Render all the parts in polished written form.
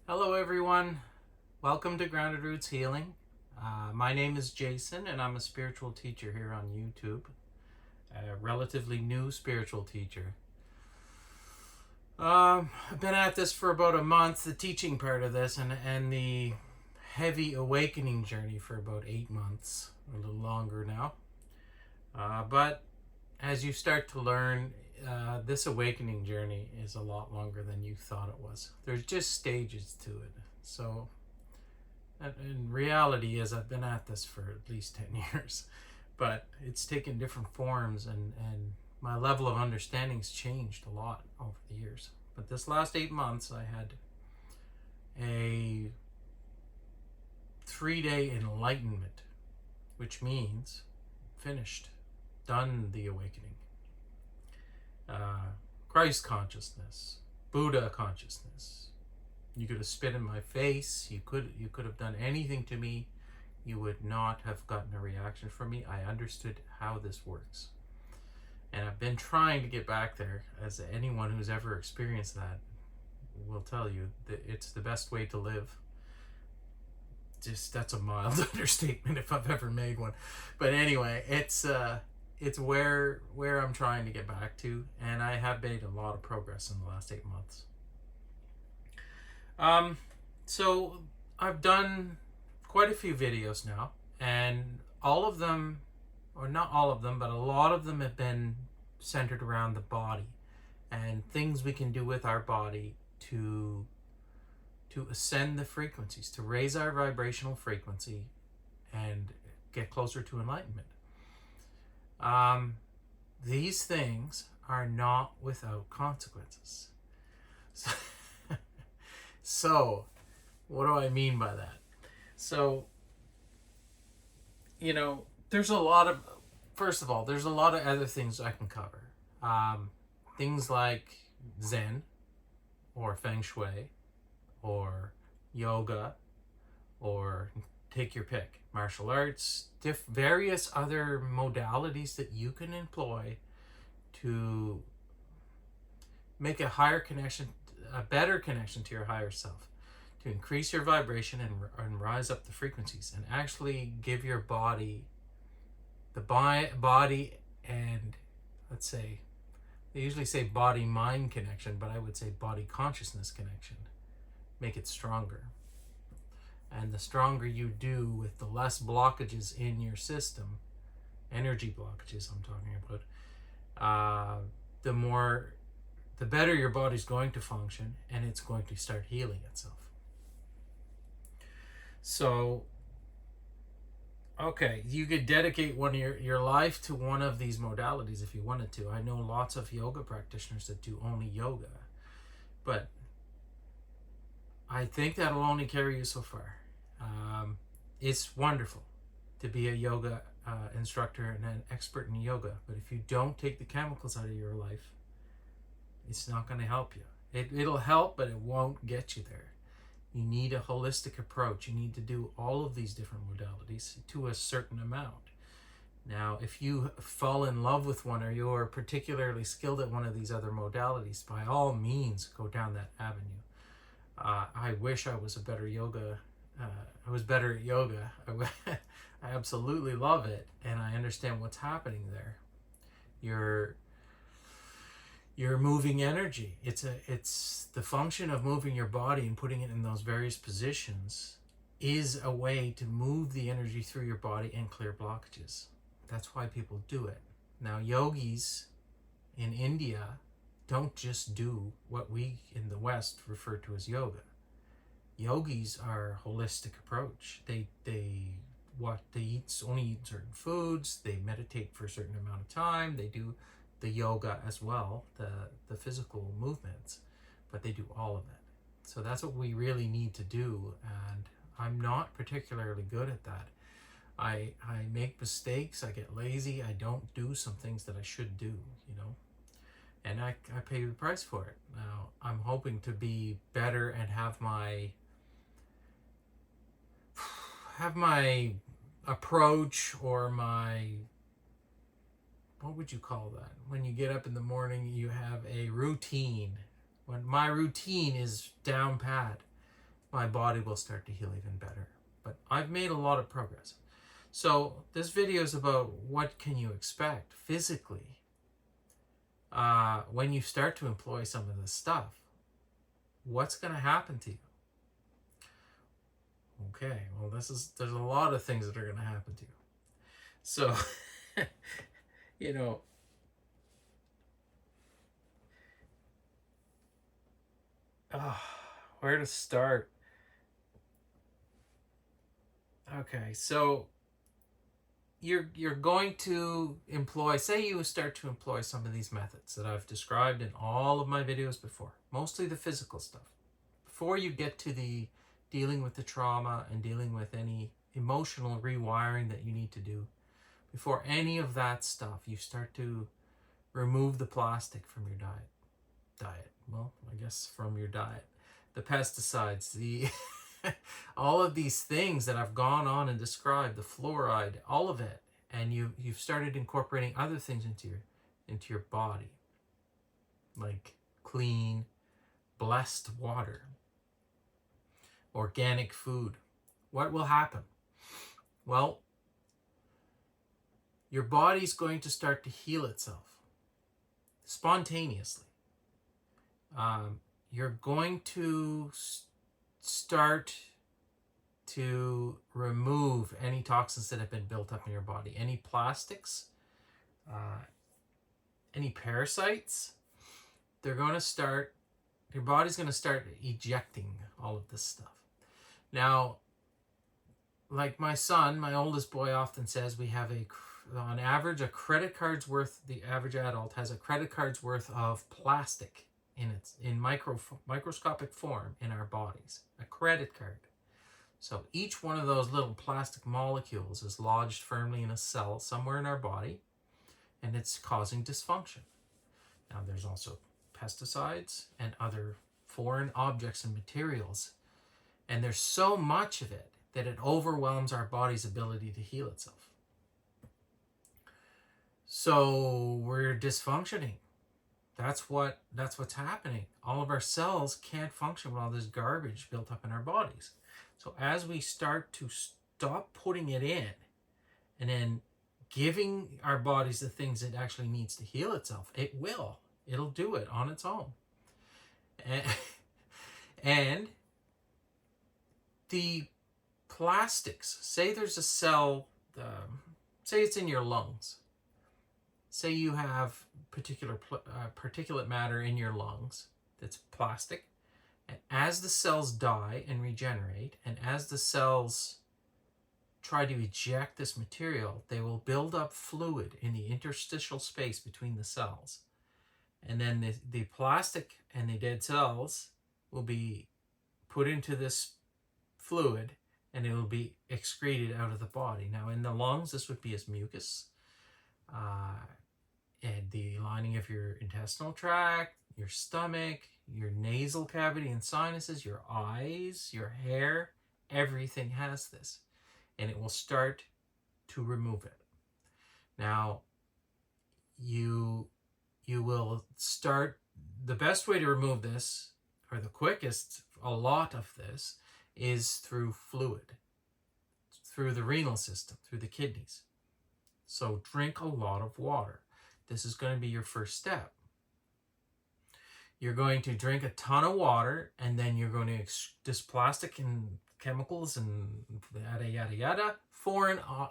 Hello everyone, welcome to Grounded Roots Healing. My name is Jason and I'm a spiritual teacher here on YouTube, a relatively new spiritual teacher. I've been at this for about a month, the teaching part of this, and the heavy awakening journey for about 8 months, a little longer now. But as you start to learn, this awakening journey is a lot longer than you thought it was. There's just stages to it. So in reality is I've been at this for at least 10 years, but it's taken different forms, and my level of understanding's changed a lot over the years. But this last 8 months I had a 3-day enlightenment, which means finished, done the awakening. Christ consciousness, Buddha consciousness. You could have spit in my face. You could have done anything to me. You would not have gotten a reaction from me. I understood how this works. And I've been trying to get back there, as anyone who's ever experienced that will tell you that it's the best way to live. Just, that's a mild understatement if I've ever made one. But anyway, it's where I'm trying to get back to, and I have made a lot of progress in the last 8 months. So I've done quite a few videos now, and all of them, or not all of them, but a lot of them have been centered around the body and things we can do with our body to ascend the frequencies, to raise our vibrational frequency and get closer to enlightenment. These things are not without consequences. So, what do I mean by that? So, there's a lot of, first of all, there's a lot of other things I can cover. Things like Zen, or Feng Shui, or yoga, or take your pick, martial arts, various other modalities that you can employ to make a higher connection, a better connection to your higher self, to increase your vibration and rise up the frequencies, and actually give your body, the body and, let's say, they usually say body-mind connection, but I would say body-consciousness connection, make it stronger. And the stronger you do with the less blockages in your system, energy blockages I'm talking about, the better your body's going to function, and it's going to start healing itself. So, okay, you could dedicate one of your life to one of these modalities if you wanted to. I know lots of yoga practitioners that do only yoga, but I think that'll only carry you so far. It's wonderful to be a yoga instructor and an expert in yoga, but if you don't take the chemicals out of your life, it's not going to help you. It'll help, but it won't get you there. You need a holistic approach. You need to do all of these different modalities to a certain amount. Now, if you fall in love with one, or you're particularly skilled at one of these other modalities, by all means, go down that avenue. I wish I was a better yoga. I was better at yoga. I absolutely love it, and I understand what's happening there. You're moving energy. It's the function of moving your body and putting it in those various positions is a way to move the energy through your body and clear blockages. That's why people do it. Now, yogis in India don't just do what we in the West refer to as yoga. Yogis are a holistic approach. They only eat certain foods. They meditate for a certain amount of time. They do the yoga as well, the physical movements, but they do all of it. So that's what we really need to do, and I'm not particularly good at that. I make mistakes. I get lazy. I don't do some things that I should do, and I pay the price for it. Now, I'm hoping to be better and have my approach, or my, what would you call that? When you get up in the morning, you have a routine. When my routine is down pat, my body will start to heal even better. But I've made a lot of progress. So this video is about what can you expect physically when you start to employ some of this stuff. What's going to happen to you? Okay, well, there's a lot of things that are going to happen to you. So, you know, where to start? Okay, so you're going to employ, say you start to employ some of these methods that I've described in all of my videos before, mostly the physical stuff. Before you get to the dealing with the trauma and dealing with any emotional rewiring that you need to do, before any of that stuff, you start to remove the plastic from your diet. Well, I guess from your diet. The pesticides, the all of these things that I've gone on and described, the fluoride, all of it, and you've started incorporating other things into your body, like clean, blessed water, organic food. What will happen? Well, your body's going to start to heal itself spontaneously. You're going to start to remove any toxins that have been built up in your body, any plastics, any parasites. They're going to start, your body's going to start ejecting all of this stuff. Now, like my son, my oldest boy, often says, we have on average, a credit card's worth, the average adult has a credit card's worth of plastic in microscopic form in our bodies, a credit card. So each one of those little plastic molecules is lodged firmly in a cell somewhere in our body, and it's causing dysfunction. Now there's also pesticides and other foreign objects and materials, and there's so much of it that it overwhelms our body's ability to heal itself. So we're dysfunctioning. That's what's happening. All of our cells can't function with all this garbage built up in our bodies. So as we start to stop putting it in and then giving our bodies the things it actually needs to heal itself, it'll do it on its own. And the plastics, say there's a cell, say it's in your lungs. Say you have particulate matter in your lungs that's plastic, and as the cells die and regenerate, and as the cells try to eject this material, they will build up fluid in the interstitial space between the cells. And then the plastic and the dead cells will be put into this fluid, and it will be excreted out of the body. Now, in the lungs, this would be as mucus, and the lining of your intestinal tract, your stomach, your nasal cavity and sinuses, your eyes, your hair, everything has this. And it will start to remove it. Now, you will start, the best way to remove this, or the quickest, a lot of this, is through fluid, through the renal system, through the kidneys. So drink a lot of water. This is going to be your first step. You're going to drink a ton of water, and then you're going to, this plastic and chemicals and yada, yada, yada,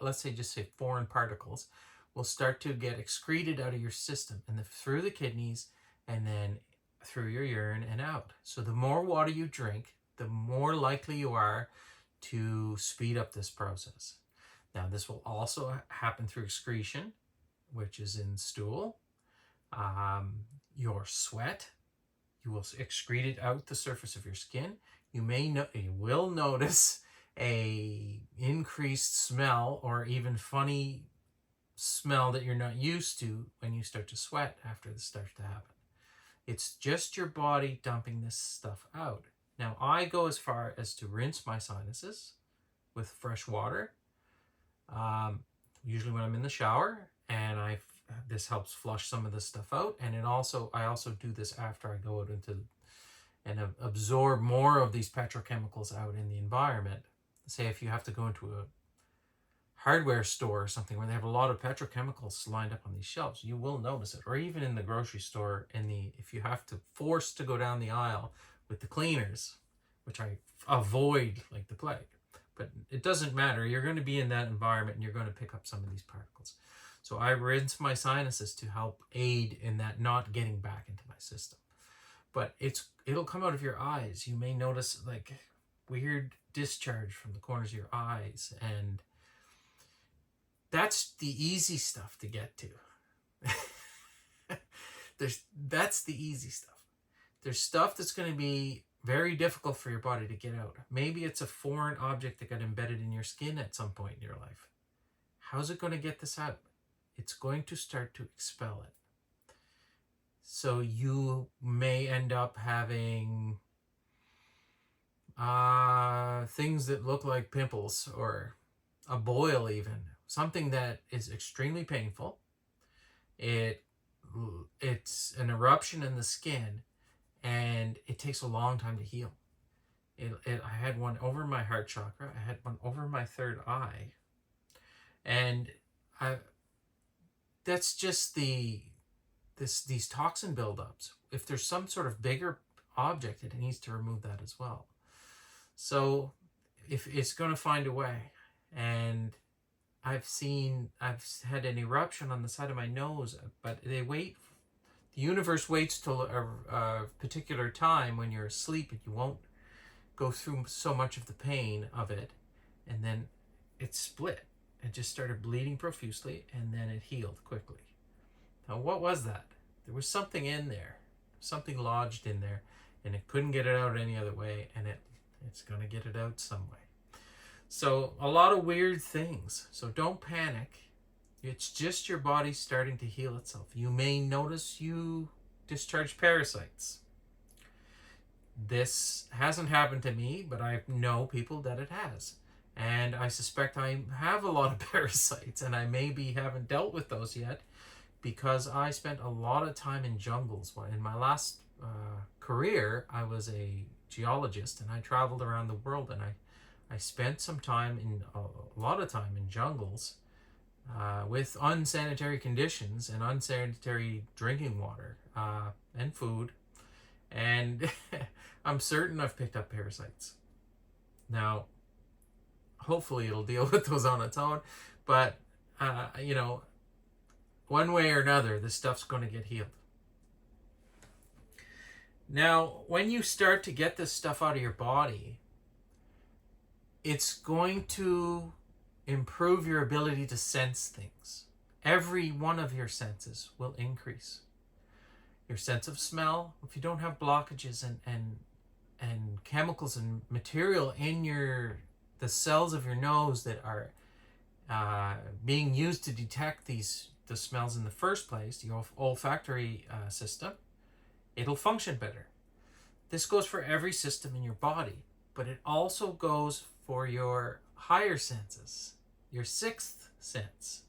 let's say foreign particles, will start to get excreted out of your system and through the kidneys and then through your urine and out. So the more water you drink, the more likely you are to speed up this process. Now, this will also happen through excretion, which is in stool. Your sweat, you will excrete it out the surface of your skin. You will notice a increased smell or even funny smell that you're not used to when you start to sweat after this starts to happen. It's just your body dumping this stuff out. Now, I go as far as to rinse my sinuses with fresh water, usually when I'm in the shower, and this helps flush some of this stuff out. And I also do this after I go out and absorb more of these petrochemicals out in the environment. Say if you have to go into a hardware store or something where they have a lot of petrochemicals lined up on these shelves, you will notice it. Or even in the grocery store, if you have to force to go down the aisle with the cleaners, which I avoid like the plague. But it doesn't matter. You're going to be in that environment and you're going to pick up some of these particles. So I rinse my sinuses to help aid in that not getting back into my system. But it'll come out of your eyes. You may notice like weird discharge from the corners of your eyes, and that's the easy stuff to get to. That's the easy stuff. There's stuff that's going to be very difficult for your body to get out. Maybe it's a foreign object that got embedded in your skin at some point in your life. How's it going to get this out? It's going to start to expel it. So you may end up having things that look like pimples or a boil even. Something that is extremely painful. It's an eruption in the skin, and it takes a long time to heal. I had one over my heart chakra. I had one over my third eye. And that's just these toxin buildups. If there's some sort of bigger object, it needs to remove that as well. So if it's going to find a way. And I've had an eruption on the side of my nose, but the universe waits till a particular time when you're asleep and you won't go through so much of the pain of it, and then it split. It just started bleeding profusely, and then it healed quickly. Now, what was that? There was something in there, something lodged in there, and it couldn't get it out any other way, and it's going to get it out some way. So a lot of weird things. So don't panic. It's just your body starting to heal itself. You may notice you discharge parasites. This hasn't happened to me, but I know people that it has. And I suspect I have a lot of parasites, and I maybe haven't dealt with those yet because I spent a lot of time in jungles. In my last career, I was a geologist, and I traveled around the world, and I spent a lot of time in jungles with unsanitary conditions and unsanitary drinking water and food. And I'm certain I've picked up parasites. Now, hopefully it'll deal with those on its own. But, one way or another, this stuff's going to get healed. Now, when you start to get this stuff out of your body, it's going to improve your ability to sense things. Every one of your senses will increase. Your sense of smell, if you don't have blockages and chemicals and material in the cells of your nose that are being used to detect the smells in the first place, the olfactory system, it'll function better. This goes for every system in your body, but it also goes for your higher senses, your sixth sense,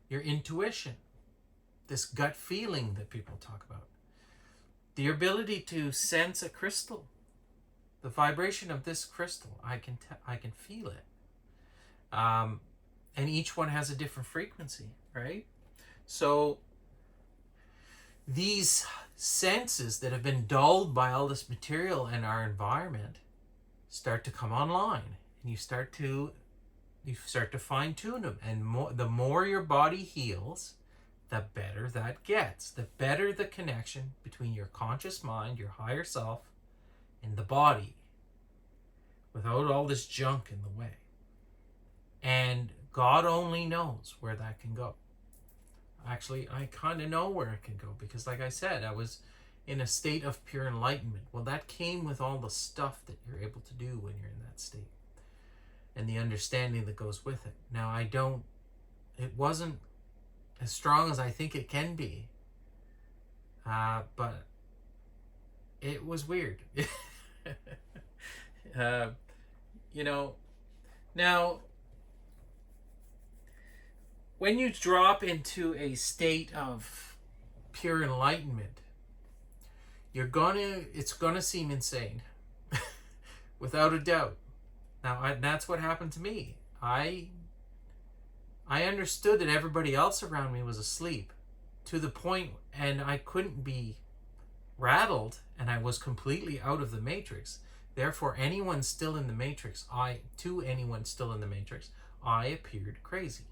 your intuition, this gut feeling that people talk about, the ability to sense a crystal, the vibration of this crystal. I can feel it, and each one has a different frequency, right? So these senses that have been dulled by all this material in our environment start to come online. And you start to fine-tune them, and the more your body heals, the better that gets. The better the connection between your conscious mind, your higher self, and the body, without all this junk in the way. And God only knows where that can go. Actually, I kind of know where it can go, because like I said, I was in a state of pure enlightenment. Well, that came with all the stuff that you're able to do when you're in that state, and the understanding that goes with it. Now, it wasn't as strong as I think it can be, but it was weird. Now, when you drop into a state of pure enlightenment, it's gonna seem insane, without a doubt. Now, that's what happened to me. I understood that everybody else around me was asleep, to the point, and I couldn't be rattled, and I was completely out of the matrix. Therefore, anyone still in the matrix, to anyone still in the matrix, I appeared crazy.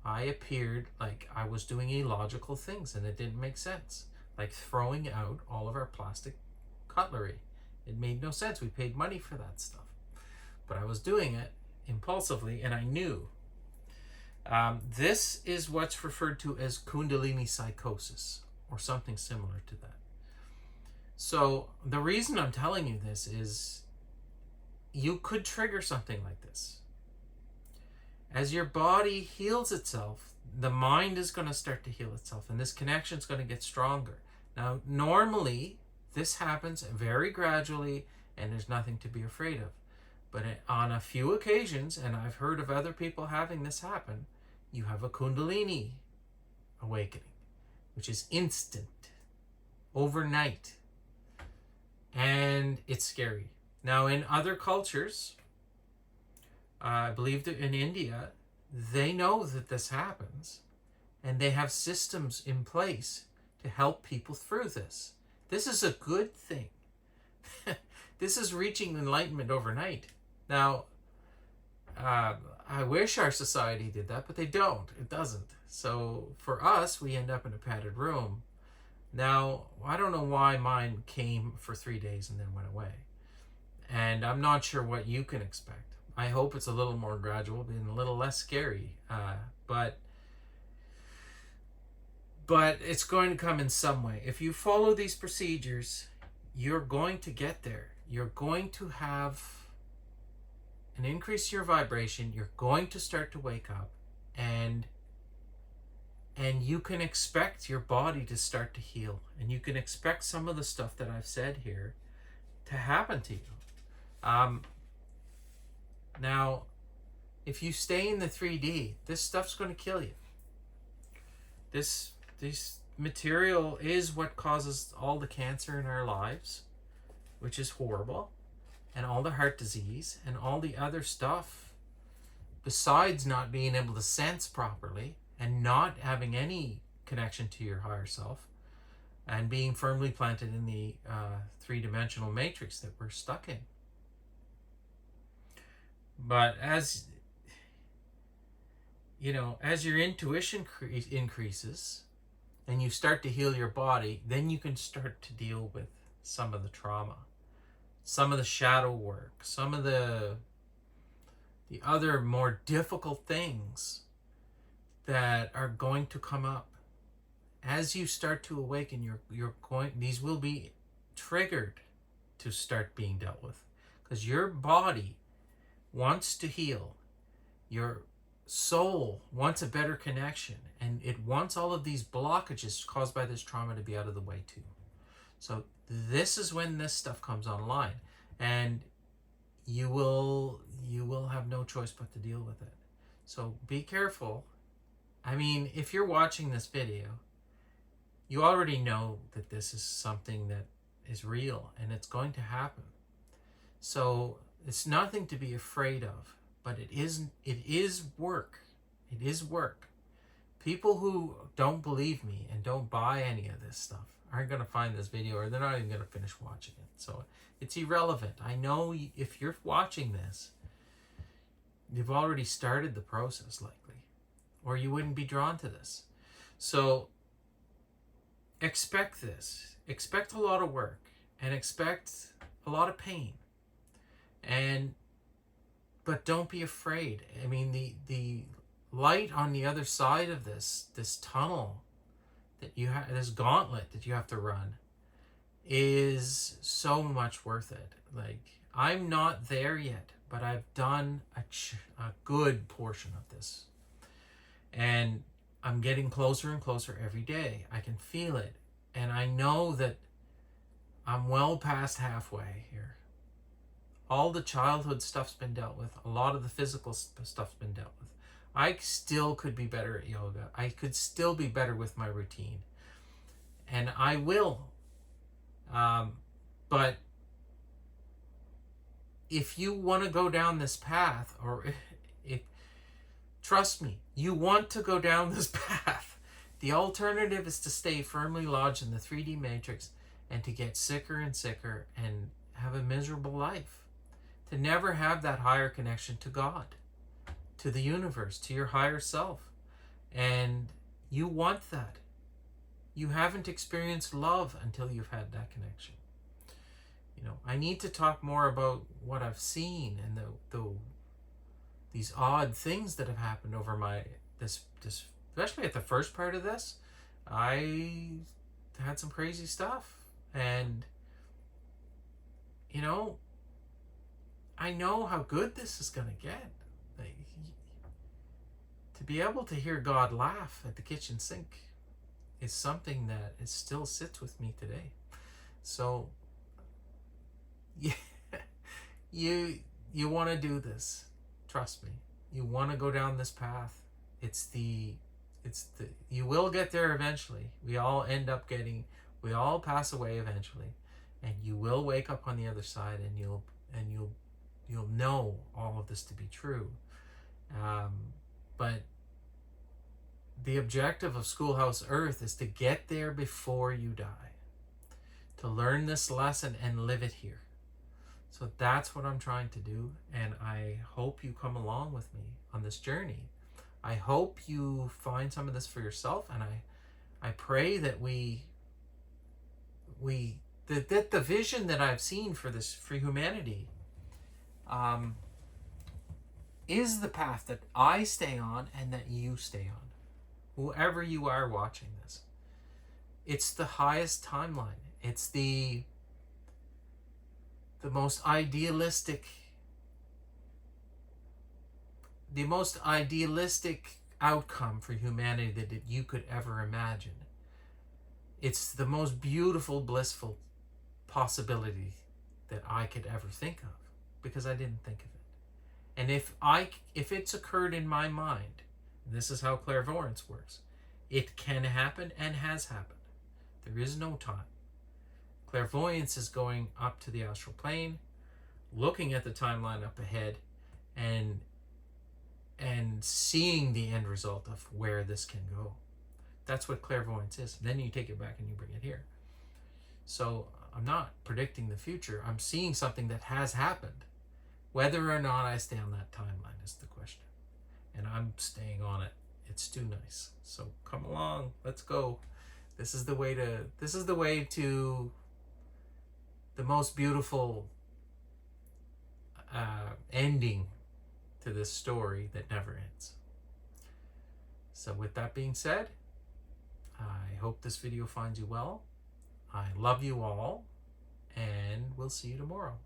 I appeared like I was doing illogical things, and it didn't make sense. Like throwing out all of our plastic cutlery. It made no sense. We paid money for that stuff. But I was doing it impulsively, and I knew. This is what's referred to as Kundalini psychosis, or something similar to that. So the reason I'm telling you this is you could trigger something like this. As your body heals itself, the mind is going to start to heal itself, and this connection is going to get stronger. Now, normally, this happens very gradually, and there's nothing to be afraid of. But on a few occasions, and I've heard of other people having this happen, you have a Kundalini awakening, which is instant, overnight. And it's scary. Now, in other cultures, I believe that in India, they know that this happens, and they have systems in place to help people through this. This is a good thing. This is reaching enlightenment overnight. Now, I wish our society did that, but they don't. It doesn't. So for us, we end up in a padded room. Now, I don't know why mine came for 3 days and then went away. And I'm not sure what you can expect. I hope it's a little more gradual and a little less scary. But it's going to come in some way. If you follow these procedures, you're going to get there. You're going to have an increase in your vibration. You're going to start to wake up, and you can expect your body to start to heal, and you can expect some of the stuff that I've said here to happen to you. Now, if you stay in the 3D, this stuff's going to kill you. This material is what causes all the cancer in our lives, which is horrible, and all the heart disease, and all the other stuff, besides not being able to sense properly, and not having any connection to your higher self, and being firmly planted in the three-dimensional matrix that we're stuck in. But as you know, as your intuition increases and you start to heal your body, then you can start to deal with some of the trauma, some of the shadow work, some of the other more difficult things that are going to come up. As you start to awaken, these will be triggered to start being dealt with, because your body wants to heal. Your soul wants a better connection, and it wants all of these blockages caused by this trauma to be out of the way too. So this is when this stuff comes online, and you will have no choice but to deal with it. So be careful. I mean, if you're watching this video, you already know that this is something that is real and it's going to happen. So it's nothing to be afraid of, but it is work. It is work. People who don't believe me and don't buy any of this stuff aren't going to find this video, or they're not even going to finish watching it. So it's irrelevant. I know if you're watching this, you've already started the process likely, or you wouldn't be drawn to this. So expect this. Expect a lot of work, and expect a lot of pain. But don't be afraid. I mean, the light on the other side of this tunnel that you have, this gauntlet that you have to run, is so much worth it. Like, I'm not there yet, but I've done a good portion of this, and I'm getting closer and closer every day. I can feel it, and I know that I'm well past halfway here. All the childhood stuff's been dealt with. A lot of the physical stuff's been dealt with. I still could be better at yoga. I could still be better with my routine. And I will. But if you want to go down this path, or if trust me, you want to go down this path, the alternative is to stay firmly lodged in the 3D matrix and to get sicker and sicker and have a miserable life. To never have that higher connection to God, to the universe, to your higher self. And you want that. You haven't experienced love until you've had that connection. I need to talk more about what I've seen and these odd things that have happened over this especially at the first part of this. I had some crazy stuff, and I know how good this is going to get. To be able to hear God laugh at the kitchen sink is something that still sits with me today. So yeah, you want to do this. Trust me. You want to go down this path. You will get there eventually. We all pass away eventually, and you will wake up on the other side, and you'll know all of this to be true. But the objective of Schoolhouse Earth is to get there before you die, to learn this lesson and live it here. So that's what I'm trying to do, and I hope you come along with me on this journey. I hope you find some of this for yourself, and I pray that that the vision that I've seen for humanity is the path that I stay on and that you stay on. Whoever you are watching this, it's the highest timeline. It's the most idealistic outcome for humanity that you could ever imagine. It's the most beautiful, blissful possibility that I could ever think of, because I didn't think of it. And if it's occurred in my mind, this is how clairvoyance works. It can happen and has happened. There is no time. Clairvoyance is going up to the astral plane, looking at the timeline up ahead, and seeing the end result of where this can go. That's what clairvoyance is. Then you take it back and you bring it here. So I'm not predicting the future. I'm seeing something that has happened. Whether or not I stay on that timeline is the question. And I'm staying on it. It's too nice. So come along. Let's go. This is the way to the most beautiful ending to this story that never ends. So with that being said, I hope this video finds you well. I love you all, and we'll see you tomorrow.